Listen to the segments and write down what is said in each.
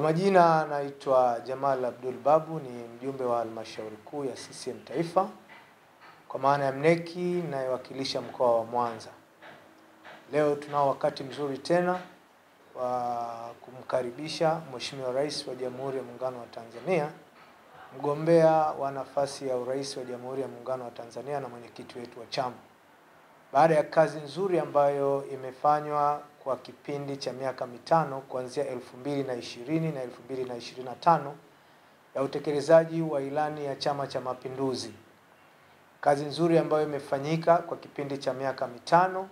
majina naitwa Jamal Abdul Babu, ni mjumbe wa halmashauri kuu ya CCM Taifa kwa maana ya mneki nayewakilisha mkoa wa Mwanza. Leo tunao wakati mzuri tena wa kumkaribisha Mheshimiwa Rais wa Jamhuri ya Muungano wa Tanzania, mgombea wa nafasi ya urais wa Jamhuri ya Muungano wa Tanzania na mwenyekiti wetu wa chama. Baada ya kazi nzuri ambayo imefanywa kwa kipindi cha miaka mitano kuanzia 2020 na 2025 ya utekelezaji wa ilani ya Chama cha Mapinduzi. Kazi nzuri ambayo imefanyika kwa kipindi cha miaka mitano,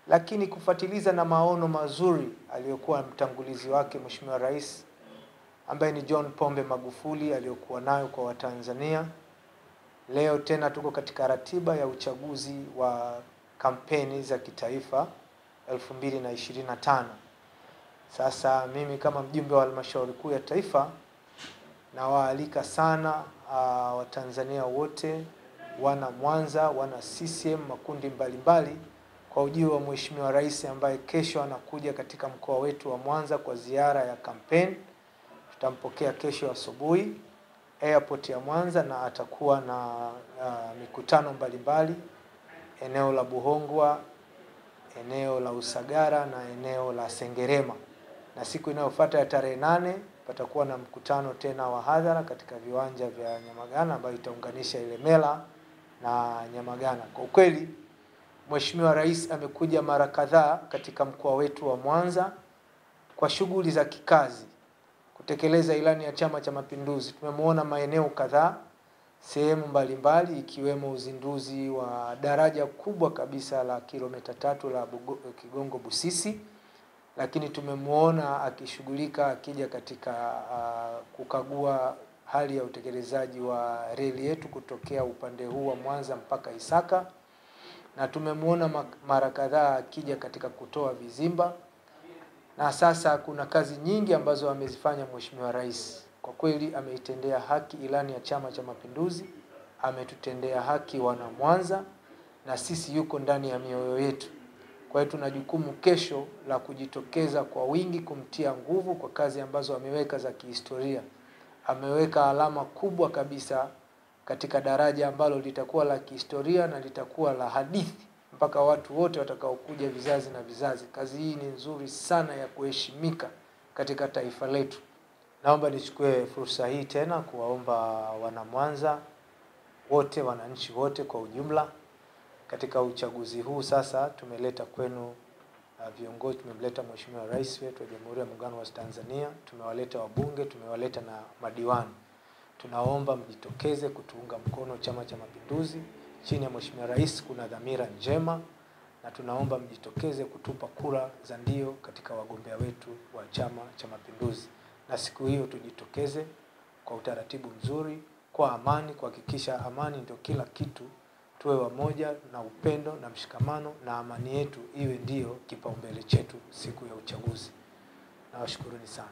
lakini kufuatiliza na maono mazuri aliyokuwa mtangulizi wake Mheshimiwa Rais ambaye ni John Pombe Magufuli aliyokuwa nayo kwa Watanzania. Leo tena tuko katika ratiba ya uchaguzi wa kampeni za kitaifa 2025. Sasa mimi kama mjumbe wa halmashauri kuu ya taifa nawaalika sana Watanzania wote, wana Mwanza, wana CCM, makundi mbalimbali kwa ujio wa Mheshimiwa Rais ambaye kesho anakuja katika mkoa wetu wa Mwanza kwa ziara ya kampeni. Tutampokea kesho asubuhi airport ya Mwanza na atakuwa na mikutano mbalimbali eneo la Buhongwa, eneo la Usagara na eneo la Sengerema. Na siku inayofuata ya tarehe 8 patakuwa na mkutano tena wa hadhara katika viwanja vya Nyamagana ambayo itaunganisha Ilemela na Nyamagana. Kwa kweli Mheshimiwa Rais amekuja mara kadhaa katika mkoa wetu wa Mwanza kwa shughuli za kikazi kutekeleza ilani ya Chama cha Mapinduzi. Tumemuona maeneo kadhaa sehemu mbalimbali ikiwemo uzinduzi wa daraja kubwa kabisa la kilomita 3 la Kigongo Busisi, lakini tumemuona akishughulika akija katika kukagua hali ya utekelezaji wa reli yetu kutokea upande huu wa Mwanza mpaka Isaka, na tumemuona mara kadhaa akija katika kutoa vizimba. Na sasa kuna kazi nyingi ambazo amezifanya Mheshimiwa Rais. Kwa kweli ameitendea haki ilani ya Chama cha Mapinduzi, ametutendea haki wana Mwanza, na sisi yuko ndani ya mioyo yetu. Kwa hiyo tuna jukumu kesho la kujitokeza kwa wingi kumtia nguvu kwa kazi ambazo ameweka za kihistoria. Ameweka alama kubwa kabisa katika daraja ambalo litakuwa la kihistoria na litakuwa la hadithi mpaka watu wote watakaokuja vizazi na vizazi. Kazi hii ni nzuri sana ya kuheshimika katika taifa letu. Naomba nichukue fursa hii tena kuwaomba wana Mwanza wote, wananchi wote kwa ujumla, katika uchaguzi huu sasa tumeleta kwenu viongozi, tumemleta Mheshimiwa Rais wetu wa Jamhuri ya Muungano wa Tanzania, tumewaleta wabunge, tumewaleta na madiwani. Tunaomba mjitokeze kutuunga mkono Chama cha Mapinduzi. Chini ya Mheshimiwa Rais kuna dhamira njema, na tunaomba mjitokeze kutupa kura za ndio katika wagombea wetu wa Chama cha Mapinduzi. Na siku hiyo tujitokeze kwa utaratibu mzuri, kwa amani, kuhakikisha amani ndio kila kitu. Tuwe wamoja na upendo na mshikamano, na amani yetu iwe ndio kipaumbele chetu siku ya uchaguzi. Nawashukuruni sana.